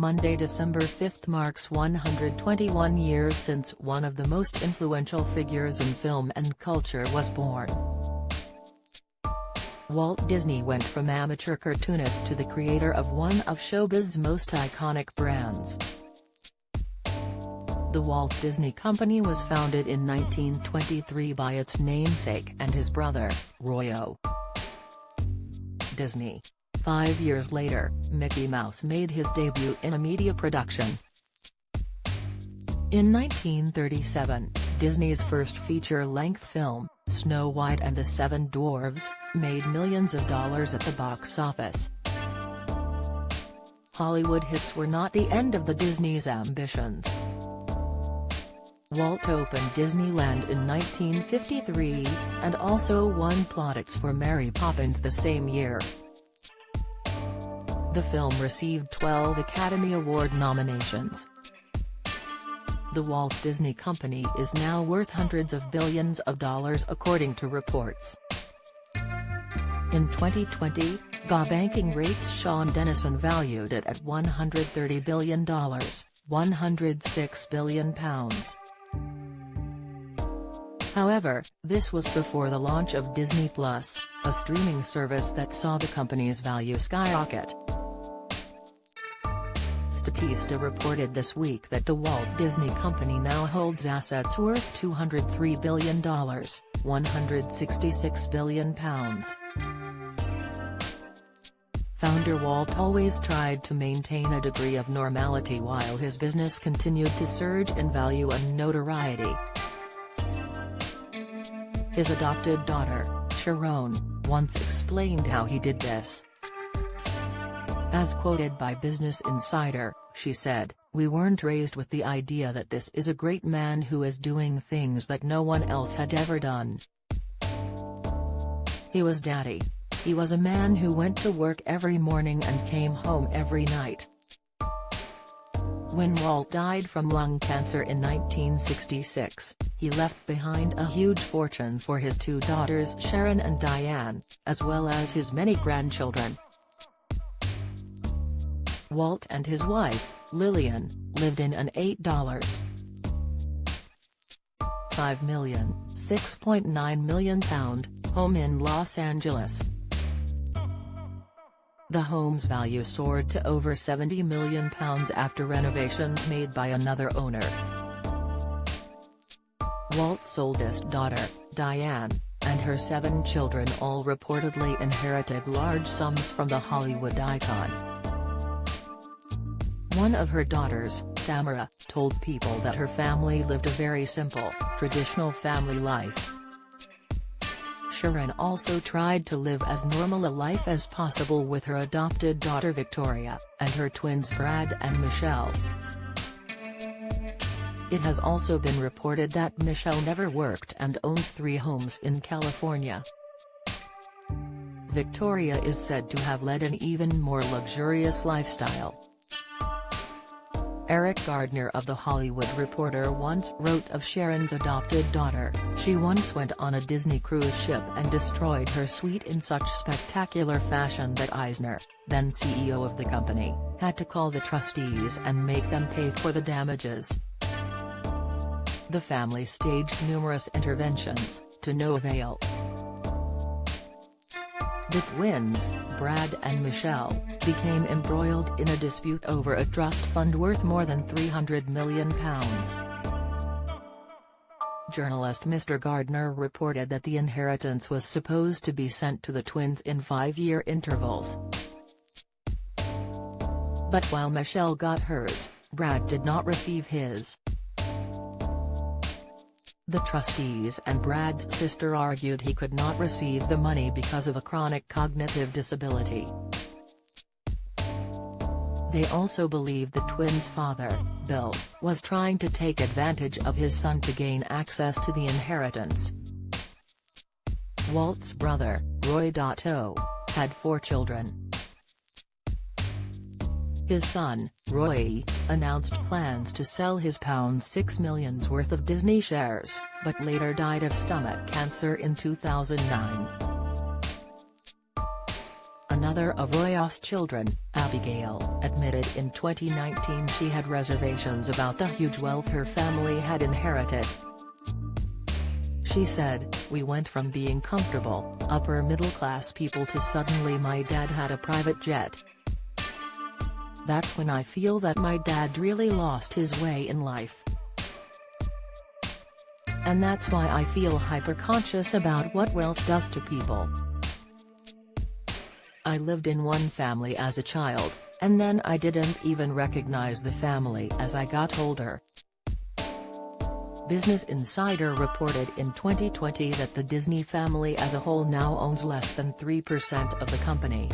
Monday, December 5 marks 121 years since one of the most influential figures in film and culture was born. Walt Disney went from amateur cartoonist to the creator of one of showbiz's most iconic brands. The Walt Disney Company was founded in 1923 by its namesake and his brother, Roy O. Disney. 5 years later, Mickey Mouse made his debut in a media production. In 1937, Disney's first feature-length film, Snow White and the Seven Dwarfs, made millions of dollars at the box office. Hollywood hits were not the end of the Disney's ambitions. Walt opened Disneyland in 1953, and also won plaudits for Mary Poppins the same year. The film received 12 Academy Award nominations. The Walt Disney Company is now worth hundreds of billions of dollars according to reports. In 2020, banking rates Sean Dennison valued it at $130 billion, £106 billion. However, this was before the launch of Disney+, a streaming service that saw the company's value skyrocket. Statista reported this week that the Walt Disney Company now holds assets worth $203 billion, £166 billion. Founder Walt always tried to maintain a degree of normality while his business continued to surge in value and notoriety. His adopted daughter, Sharon, once explained how he did this. As quoted by Business Insider, she said, "We weren't raised with the idea that this is a great man who is doing things that no one else had ever done. He was Daddy. He was a man who went to work every morning and came home every night." When Walt died from lung cancer in 1966, he left behind a huge fortune for his two daughters Sharon and Diane, as well as his many grandchildren. Walt and his wife, Lillian, lived in an $8.5 million, £6.9 million home in Los Angeles. The home's value soared to over £70 million after renovations made by another owner. Walt's oldest daughter, Diane, and her 7 children all reportedly inherited large sums from the Hollywood icon. One of her daughters, Tamara, told People that her family lived a very simple, traditional family life. Sharon also tried to live as normal a life as possible with her adopted daughter Victoria, and her twins Brad and Michelle. It has also been reported that Michelle never worked and owns 3 homes in California. Victoria is said to have led an even more luxurious lifestyle. Eric Gardner of The Hollywood Reporter once wrote of Sharon's adopted daughter, "She once went on a Disney cruise ship and destroyed her suite in such spectacular fashion that Eisner, then CEO of the company, had to call the trustees and make them pay for the damages." The family staged numerous interventions, to no avail. The twins, Brad and Michelle, became embroiled in a dispute over a trust fund worth more than £300 million. Journalist Mr. Gardner reported that the inheritance was supposed to be sent to the twins in 5-year intervals. But while Michelle got hers, Brad did not receive his. The trustees and Brad's sister argued he could not receive the money because of a chronic cognitive disability. They also believed the twins' father, Bill, was trying to take advantage of his son to gain access to the inheritance. Walt's brother, Roy O., had 4 children. His son, Roy, announced plans to sell his £6 million worth of Disney shares, but later died of stomach cancer in 2009. Another of Roy's children, Abigail, admitted in 2019 she had reservations about the huge wealth her family had inherited. She said, "We went from being comfortable, upper-middle-class people to suddenly my dad had a private jet. That's when I feel that my dad really lost his way in life. And that's why I feel hyper-conscious about what wealth does to people. I lived in one family as a child, and then I didn't even recognize the family as I got older." Business Insider reported in 2020 that the Disney family as a whole now owns less than 3% of the company.